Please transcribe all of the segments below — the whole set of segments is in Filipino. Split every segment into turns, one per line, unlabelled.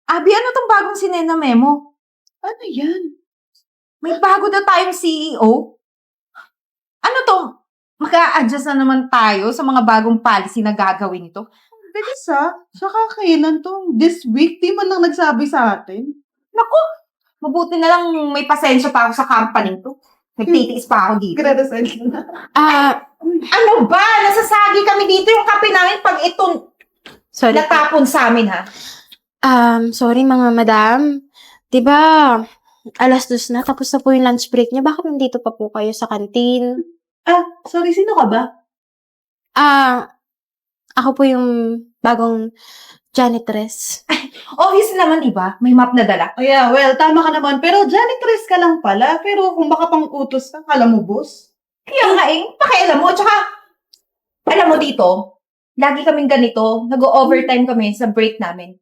Abi, ano tong bagong sinena memo?
Ano yan?
May bago daw tayong CEO? Ano to? Mag-a-adjust na naman tayo sa mga bagong policy na gagawin ito?
Bilis Saka kailan to? This week, di man lang nagsabi sa atin.
Naku, mabuti na lang may pasensya pa ako sa company to. Nagtitiis pa ako dito.
Gradasan na.
Ano ba? Nasasagi kami dito yung kape namin pag ito
Sorry.
natapon sa amin, ha?
Sorry mga madam. 'Di ba, 2:00 na, tapos na po yung lunch break niyo. Bakit nandito pa po kayo sa kantin?
Sorry, sino ka ba?
Ako po yung bagong janitress.
Obvious naman, iba. May map na dala.
Oh yeah, well, tama ka naman. Pero janitress ka lang pala. Pero kung baka pang utos ka, kala mo, boss?
Kaya nga pakialam mo. Tsaka, alam mo dito, lagi kaming ganito. Nag-overtime kami sa break namin.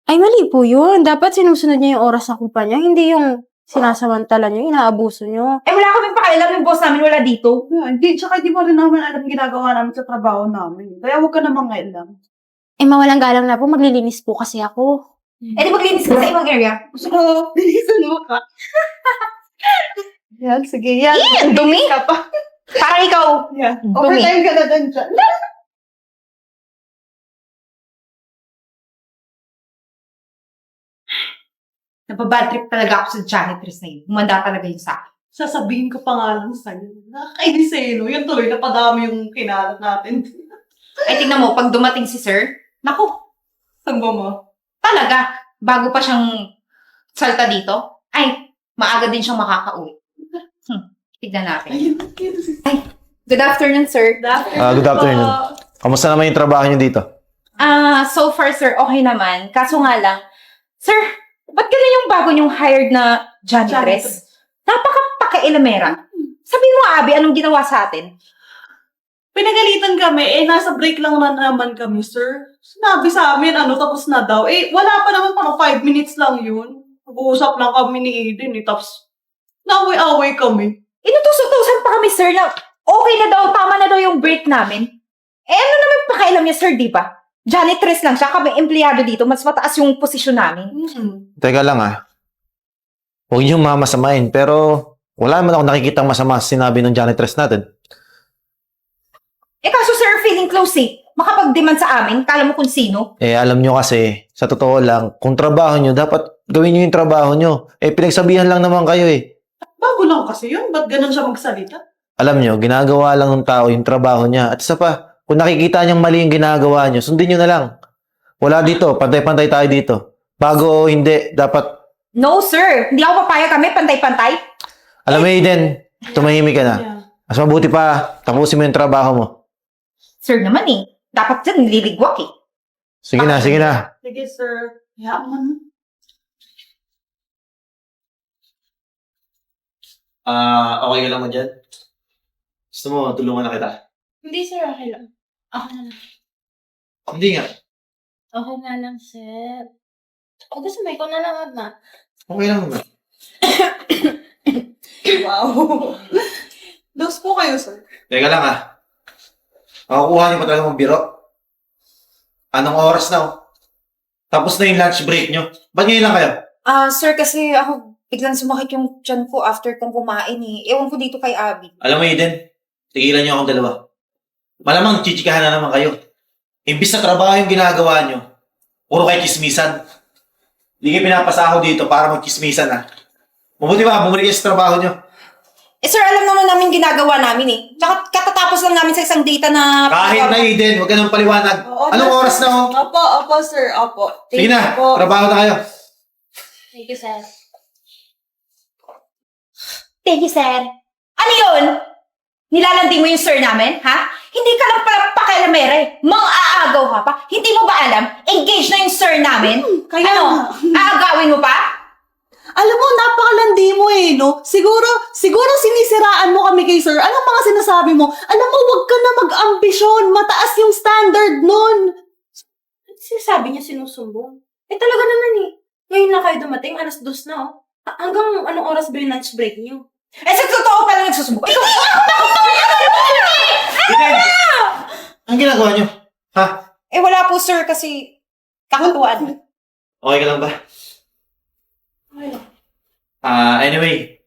Ay, mali po yun. Dapat sinusunod niyo yung oras sa kumpanya, hindi yung sinasamantala niyo, inaabuso niyo.
Wala kaming pakialam. Yung boss namin wala dito.
Tsaka di mo rin naman alam ginagawa namin sa trabaho namin. Kaya huwag ka namang alam.
Mawalang galang na po, maglilinis po kasi ako.
Di maglinis ka sa ibang area.
So, bilisan mo ka. Yan, sige. Yan.
Ang dumi!
Ka pa.
Parang ikaw.
Yeah.
Dumi.
Overtime ka na dun dyan.
Nababad trip talaga ako sa janitress na yun. Humanda talaga yun sa akin.
Sasabihin ko pa nga lang sa'yo. Nakakainis sa'yo, no? Yan tuloy, napadami yung kinalat natin.
Ay, tingnan mo, pag dumating si sir, naku,
Sangbo mo?
talaga, bago pa siyang salta dito, ay, maaga din siyang makakauwi. Tignan natin. Good afternoon, sir.
Good afternoon. Kamusta naman yung trabaho niyo dito?
So far, sir, okay naman. Kaso nga lang, sir, ba't ganun yung bago niyong hired na janitress? Napaka-pakailamera. Sabihin mo, Abby, anong ginawa sa atin?
Pinagalitan kami, nasa break lang na naman kami, sir. Sinabi sa amin, tapos na daw. Wala pa naman, parang 5 minutes lang yun. Nag-uusap lang kami ni Eden, tapos naway-away kami.
Inutusok-tusan pa kami, sir, na okay na daw, tama na daw yung break namin. Ano naman pakialam niya, sir, di ba? Janitress lang siya, kami empleyado dito, mas mataas yung posisyon namin.
Teka lang Huwag niyo mamasamain, pero wala naman ako nakikitang masama sa sinabi ng janitress natin.
Kaso, sir, feeling close makapag-demand sa amin, kala mo kung sino.
Alam niyo kasi, sa totoo lang, kung trabaho niyo, dapat gawin niyo yung trabaho niyo. Pinagsabihan lang naman kayo
Bago lang kasi yun, ba't ganun siya magsalita?
Alam niyo, ginagawa lang ng tao yung trabaho niya. At isa pa, kung nakikita niyang mali yung ginagawa niyo, sundin niyo na lang. Wala dito, pantay-pantay tayo dito. Bago o hindi, dapat...
No, sir. Hindi ako papayag kami, pantay-pantay.
Alam mo, Aiden, tumahimik ka na.
Yeah.
Mas mabuti pa, tapusin mo yung trabaho mo.
Sir naman dapat dyan nililigwak
Sige na, sige na.
Sige, sir. Hayaan mo na.
Okay ka lang mo dyan? Gusto mo, tulungan na kita?
Hindi, sir. Okay lang. Okay na lang.
Hindi nga.
Okay na lang, sir. O, gusto mo, ikaw na lang, na.
Okay lang naman.
Wow. Dos po kayo, sir.
Teka lang Makukuha niyo pa talaga mong biro. Anong oras na Tapos na yung lunch break niyo. Ba't ngayon lang kayo?
Sir, kasi ako biglang sumakit yung tiyan ko after kong kumain Ewan ko dito kay Abby.
Alam mo, Eden, tigilan niyo akong dalawa. Malamang chichikahan na naman kayo. Imbis na trabaho yung ginagawa niyo, puro kayo chismisan. Hindi kayo pinapasa ako dito para mag-chismisan Mabuti ba, bumalik kayo sa trabaho niyo.
Sir, alam naman namin ginagawa namin Tsaka katatapos lang namin sa isang data na...
Kahit na, Eden, huwag ka nang paliwanag. Anong oras na
Opo, sir. Opo.
Sige na, trabaho na kayo.
Thank you, sir.
Thank you, sir. Ano yun? Nilalandi mo yung sir namin, ha? Hindi ka lang pala pakialamere. Mang-aagaw ka pa. Hindi mo ba alam? Engaged na yung sir namin.
Kaya
Aagawin mo pa?
Alam mo, napakalandi mo no? Siguro sinisiraan mo kami kay sir. Anong mga sinasabi mo? Alam mo, wag ka na mag-ambisyon. Mataas yung standard nun.
Sinasabi niya sinusumbong. Talaga naman Ngayon lang kayo dumating, 2:00 na Hanggang anong oras ba yung lunch break niyo?
Sa totoo pala nagsusubok. Ikaw!
Eden! Ang ginagawa niyo?
Wala po, sir, kasi kakatuan.
Okay ka lang ba? Anyway,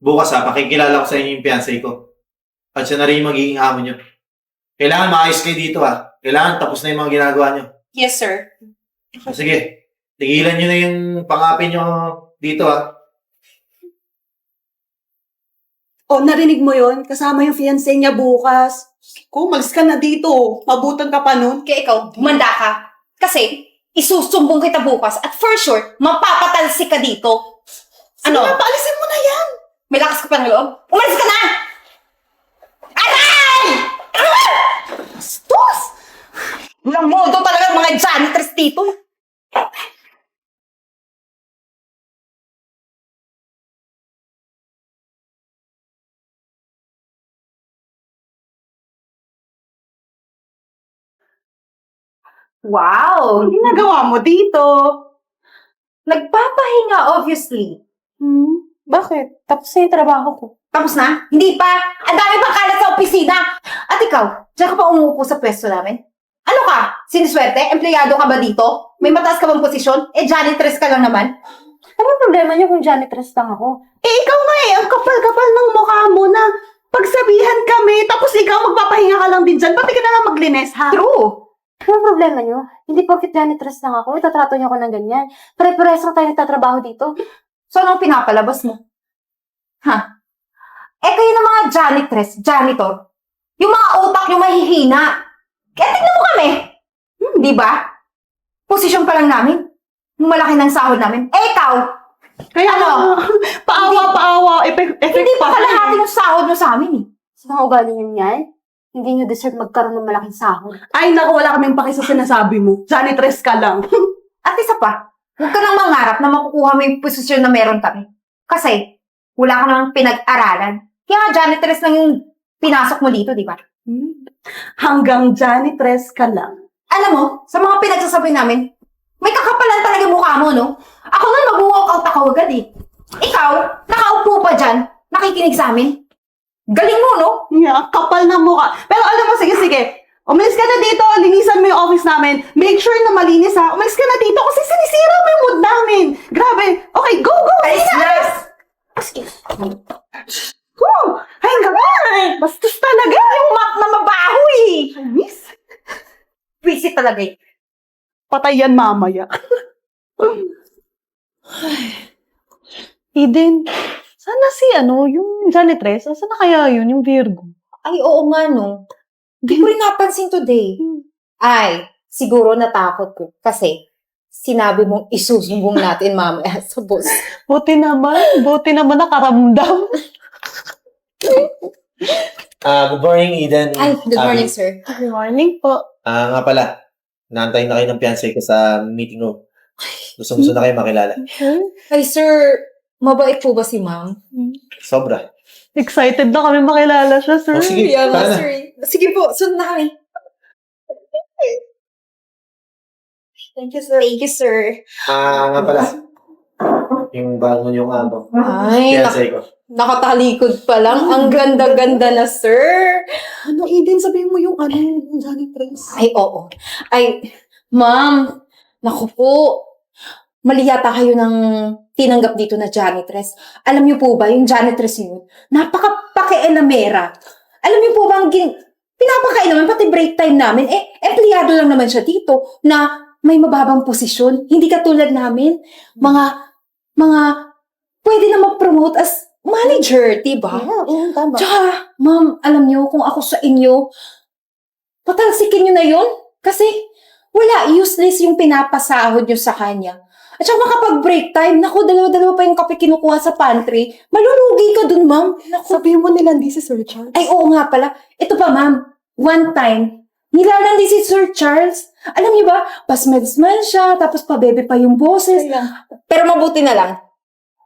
bukas pakikilala ko sa inyo yung fiancé ko. At siya na rin yung magiging amo nyo. Kailangan maayos kayo dito Kailangan tapos na yung mga ginagawa nyo.
Yes, sir.
Sige, tigilan nyo na yung pangapin nyo dito
O, narinig mo yon? Kasama yung fiancé niya bukas. Kung malis ka na dito, mabutan ka pa nun.
Kaya ikaw, humanda ka. Kasi, isusumbong kita bukas at for sure, mapapatalsik ka dito.
Ano?
Ano?
Paalisin mo na yan!
May lakas ka pa ng loob? Umalis ka na! Aray!
Bastos!
Walang modo talaga mga janitress dito. Wow!
Ang ginagawa mo dito?
Nagpapahinga, obviously.
Bakit? Tapos na yung trabaho ko.
Tapos na? Hindi pa! Ang dami pang kalat sa opisina! At ikaw, diyan ka pa umuupo sa pwesto namin? Ano ka? Siniswerte? Empleyado ka ba dito? May mataas ka bang posisyon? Janitress ka lang naman.
Ano problema niyo kung janitress lang ako?
Ikaw nga ang kapal-kapal ng mukha mo na pagsabihan kami, tapos ikaw magpapahinga ka lang din dyan. Pati ka na lang maglinis, ha?
True!
Ano problema niyo? Hindi porket janitress lang ako, itatrato niyo ako ng ganyan. Pare-parehas lang tayo nagtatrabaho dito.
So, anong pinapalabas mo? Kayo ng mga janitress, janitor, yung mga utak nyo mahihina. Kaya tignan mo kami. Di ba? Posisyon pa lang namin. Yung malaki ng sahod namin. Ikaw,
Kaya
Ano?
paawa, effect
hindi pa kalahati yung sahod mo sa amin
Sa mga ugali niyo yan, hindi niyo deserve magkaroon ng malaking sahod.
Ay, naku, wala kaming paki sa sinasabi mo. Janitress ka lang.
At isa pa, huwag ka nang mangarap na makukuha mo yung posisyon na meron kami. Kasi, wala ka namang pinag-aralan. Kaya nga janitress lang yung pinasok mo dito, di ba?
Hanggang janitress ka lang.
Alam mo, sa mga pinagsasabi namin, may kakapalan talaga yung mukha mo, no? Ako na mag-walk out ako agad Ikaw, nakaupo pa dyan, nakikinig sa amin. Galing mo, no?
Yeah, kapal ng mukha. Pero alam mo, sige. Umalis ka na dito, linisan mo yung office namin. Make sure na malinis, ha? Umalis ka na dito kasi sinisira mo yung mood namin. Grabe. Okay, go!
Alis na!
Woo! Ay, bastos talaga.
Yung map na mabaho
Miss,
Visit talaga
patay yan mamaya. Eden, sana yung janitress, sana kaya yun, yung Virgo?
Ay, oo nga, no? Di ko rin napansin today. Ay, siguro natakot ko. Kasi, sinabi mong isusumbong natin mamaya sa boss.
Buti naman nakaramdam.
Good morning, Eden.
Ay, good morning,
Abby.
sir.
Good morning po.
Nga pala, naantay na kayo ng fiancé ko sa meeting room. Gusto na kayo makilala.
Ay, sir, mabait po ba si ma'am?
Sobra.
Excited na kami makilala siya, sir.
Oh, sige,
Kaya nga,
tara na.
sir. Sige po, sunod na kami.
Thank you, sir.
Thank you, sir.
Nga pala, yung bago yung
Ay,
fiancé ko.
nakatalikod pa lang. Ang ganda-ganda na, sir.
Ano, Eden, sabihin mo yung janitress.
Ay, oo. Ay, ma'am, naku po. Mali yata kayo ng tinanggap dito na janitress. Alam niyo po ba, yung janitress yun, napaka-pake-elamera. Alam niyo po ba, pinapakain naman, pati break time namin, empleyado lang naman siya dito na may mababang posisyon. Hindi katulad namin, mga, pwede na mag-promote as manager, diba?
Tama.
Tsaka, ma'am, alam niyo, kung ako sa inyo, patalsikin niyo na yun. Kasi, wala, useless yung pinapasahod niyo sa kanya. At saka makapag-break time, naku, dalawa-dalawa pa yung kape kinukuha sa pantry. Malulugi ka dun, ma'am. Naku.
Sabihin mo nilandi si Sir Charles.
Ay, oo nga pala. Ito pa, ma'am. One time, nilalandi si Sir Charles. Alam niyo ba, pasmel-smell siya, tapos pabebe pa yung boses. Pero mabuti na lang.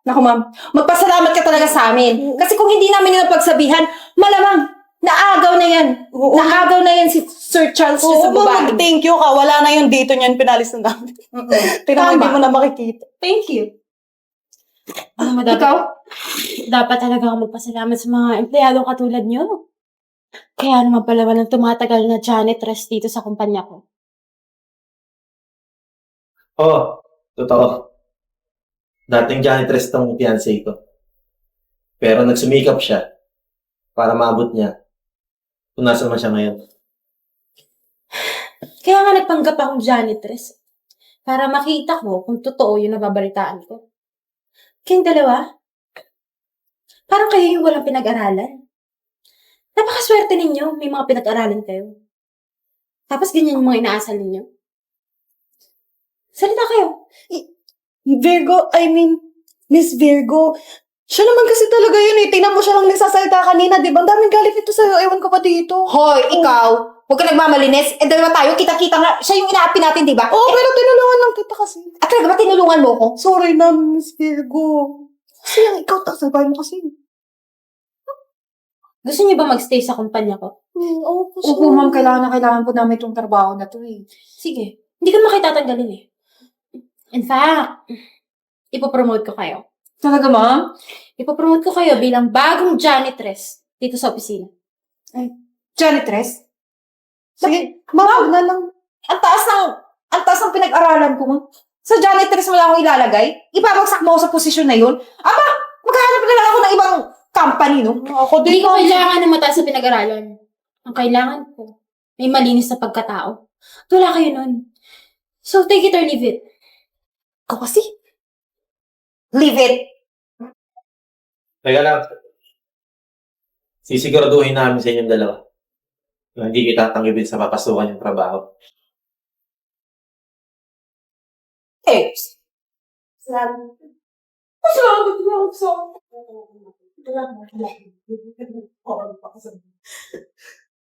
Naku, ma'am, magpasalamat ka talaga sa amin. Kasi kung hindi namin yung pagsabihan, malamang, naagaw na yan. Naagaw na yan si Sir Charles
Oo,
sa babae.
thank you ka. Wala na yung dito niyan, pinalis na namin. Tingnan mo, hindi mo na makikita.
Thank you.
Ano,
Ikaw?
Dapat talaga ako magpasalamat sa mga empleyadong katulad niyo. Kaya naman pala walang tumatagal na janitress dito sa kumpanya ko.
Oh, Totoo. Dating janitress tong fiancé ko. Pero nagsumikap siya para maabot niya kung nasa man siya ngayon.
Kaya nga nagpanggap akong janitress. Para makita ko kung totoo yung nababalitaan ko. Kayong dalawa, parang kayo yung walang pinag-aralan. Napakaswerte ninyo, may mga pinag-aralan kayo. Tapos ganyan yung mga inaasal ninyo. Salita kayo.
Miss Virgo, siya naman kasi talaga yun eh. Tingnan mo siya lang nagsasalita kanina, di ba? Ang daming galit nito sa'yo. Ewan ko pa dito.
Hoy, ikaw! Huwag ka nagmamalinis. Eh, dalawa tayo, kita-kita nga. Siya yung inaapi natin, di ba?
Oo, pero tinulungan lang kita kasi.
At talaga ba tinulungan mo ko?
Sorry na, Miss Virgo. Kasi yung ikaw, tasalbahin mo kasi.
Gusto niyo ba magstay sa kumpanya ko?
Oo, kasi.
Opo, ma'am, kailangan na kailangan po namin itong trabaho na to eh.
Sige. Hindi ko naman kayo tatanggalin eh. In fact, ipopromote ko kayo.
Talaga, ma'am?
Ipopromote ko kayo bilang bagong janitress dito sa opisina.
Janitress?
Sige, ma'am, na lang.
Ang taas ng pinag-aralan ko, ma'am. Sa janitress mo lang ako ilalagay? Ibabagsak mo ako sa posisyon na yun? Aba, maghahanap na lang ako ng ibang company, no?
Ako
Hindi
din.
ko kailangan ng mataas sa pinag-aralan. Ang kailangan ko, may malinis na pagkatao. At wala kayo nun. So, take it or leave it.
Ikaw kasi. Leave it.
Teka lang. Sisiguraduhin namin sa inyong dalawa na hindi kita tanggapin sa papasukan yung trabaho.
Eh,
Salamat. Salamat.